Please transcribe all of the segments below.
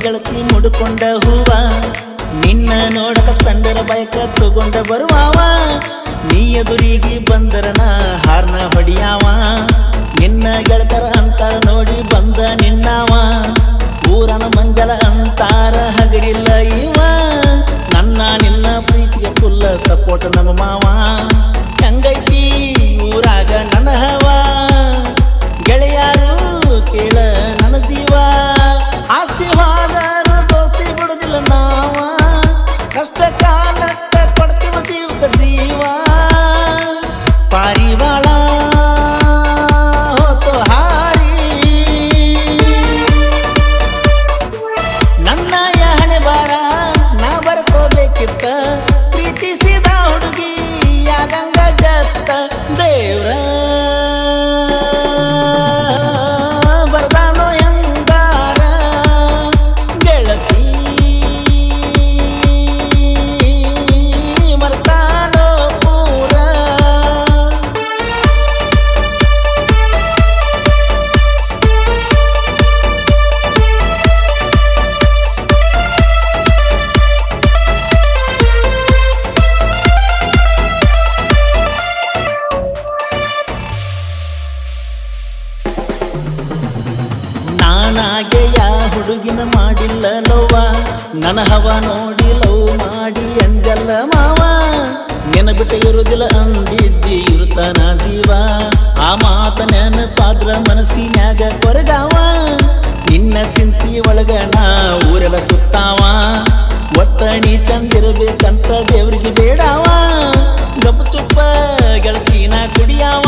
ಗೆಳತಿ ಮುಡ್ಕೊಂಡ ಹೂವ ನಿನ್ನ ನೋಡಕ ಸ್ಪೆಂಡರ್ ಬೈಕ ತಗೊಂಡ ಬರುವವ ನೀ ಎದುರಿಗೆ ಬಂದರನ ಹಾರ್ನ ಹೊಡಿಯಾವ ನಿನ್ನ ಗೆಳತರ ಅಂತಾರ ನೋಡಿ ಬಂದ ನಿನ್ನವ ಊರನ ಮಂಗಲ ಅಂತಾರ ಹಗರಿಲ್ಲ ಇವ ನನ್ನ ನಿನ್ನ ಪ್ರೀತಿಗೆ ಫುಲ್ಲ ಸಪೋರ್ಟ್ ನಮ್ಮ ಮಾವ ಹೆಂಗೈತಿ ಊರಾಗ ನನ್ನ ಹವ ಗೆಳೆಯಾರು ಕೇಳ ನನ್ನ ಜೀವ ಆಸ್ತಿ ಹೋದರು ದೋಸ್ತಿ ಬಿಡುದಿಲ್ಲ ನಾವ ಕಷ್ಟ ಕಾಲಕ್ಕ ಕೊಡ್ತೀವ ಜೀವಕ ಜೀವ ಪಾರಿವಾಳ ಹೋತು ಹಾರಿ ನನ್ನ ಹಣೆ ಬಾರ ನಾ ಬರ್ಕೋಬೇಕಿತ್ತ ಪ್ರೀತಿಸಿದ ಹುಡುಗಿ ಯಾಗಂಗ ಜತ್ತ ದೇವ್ರ ಬರ್ದಾನೋ ಹೆಂಗಾರ ಗೆಳತಿ ಮರ್ತಾನೋ ಪೂರ ನಾನಾಗೆ ಯಾ ಹುಡುಗಿನ ಮಾಡಿಲ್ಲ ಲವ್ವ ನನ್ನ ಹವ ನೋಡಿ ಲವ್ ಮಾಡಿ ಎಂದೆಲ್ಲ ಮಾವ ನೆನಬಿಟ್ಟ ಇರುದಿಲ್ಲ ಅಂದಿದ್ದಿ ಇರುತ್ತಾನ ಜೀವ ಆ ಮಾತ ನೆನಪಾದ್ರ ಮನಸ್ಸಿನ್ಯಾಗ ಕೊರಗಾವ ನಿನ್ನ ಚಿಂತಿ ಒಳಗ ನಾ ಊರೆಲ್ಲ ಸುತ್ತಾವ ಒತ್ತಣಿ ಚಂದಿರಬೇಕಂತ ದೇವ್ರಿಗೆ ಬೇಡಾವ ಗಪ್ಪ ಚುಪ್ಪ ಗೆಳತಿನ ಕುಡಿಯಾವ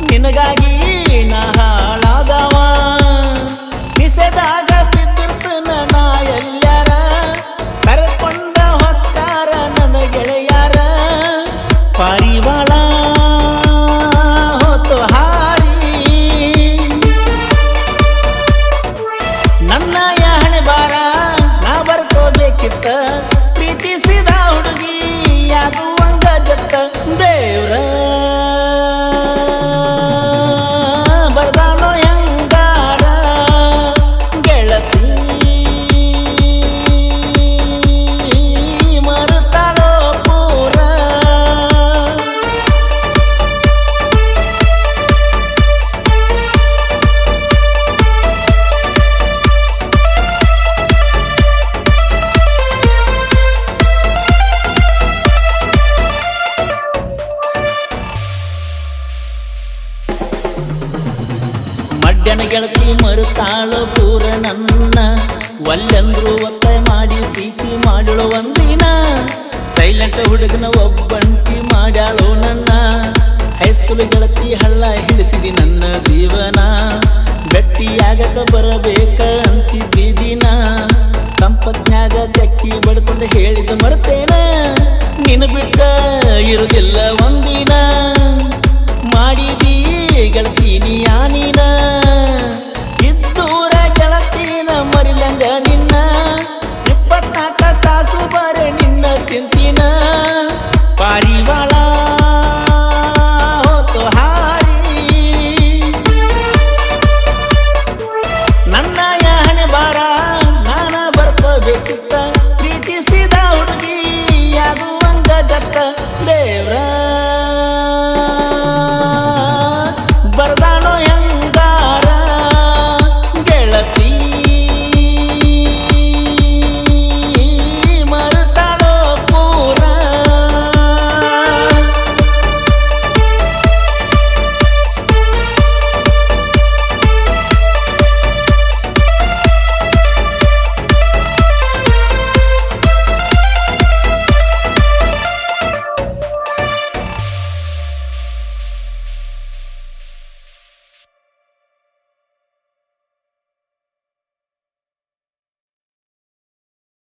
ನಿನಗಾಗಿ ನಾ ಹಾಳಾದವ ನಿಸೆದಾಗ ಬಿದ್ದಿರ್ತನ ನಾ ಎಲ್ಲಾರ ಕರ್ಕೊಂಡ ಹೊಕ್ಕಾರ ನನ್ನ ಗೆಳೆಯಾರ ಪಾರಿವಾಳ ಹೋತು ಹಾರಿ ನನ್ನ ಹಣೆ ಬಾರ ನಾ ಬರ್ಕೋಬೇಕಿತ್ತ ಪ್ರೀತಿಸಿದ ಹುಡುಗಿ ಯಾಗುವಂಗ ಜತ್ತ ದೇವ್ರ ಬರ್ದಾನೋ ಹೆಂಗಾರ ಗೆಳತಿ ಮರುತಾಳೋ ಪೂರ ಮಡ್ಯನ ಗೆಳತಿ ಮರುತಾಳು ಪೂರ ನನ್ನ ಒಲ್ಲೆಂದ್ರು ಒತ್ತಾಯ ಮಾಡಿ ಪ್ರೀತಿ ಮಾಡಳು ಒಂದಿನ ಸೈಲೆಂಟ್ ಹುಡುಗನ ಒಬ್ಬಂಟಿ ಮಾಡ್ಯಾಳು ನನ್ನ ಹೈಸ್ಕೂಲ್ ಗೆಳತಿ ಹಳ್ಳ ಹಿಡಿಸಿದಿ ನನ್ನ ಜೀವನ ಗಟ್ಟಿಯಾಗಕ ಬರಬೇಕ ಅಂತಿದ್ದಿ ದಿನ ಸಂಪತ್ನ್ಯಾಗ ತೆಕ್ಕಿ ಬಡ್ಕೊಂಡು ಹೇಳಿದ ಮರ್ತೇನ ನಿನ್ನ ಬಿಟ್ಟ ಇರುದಿಲ್ಲ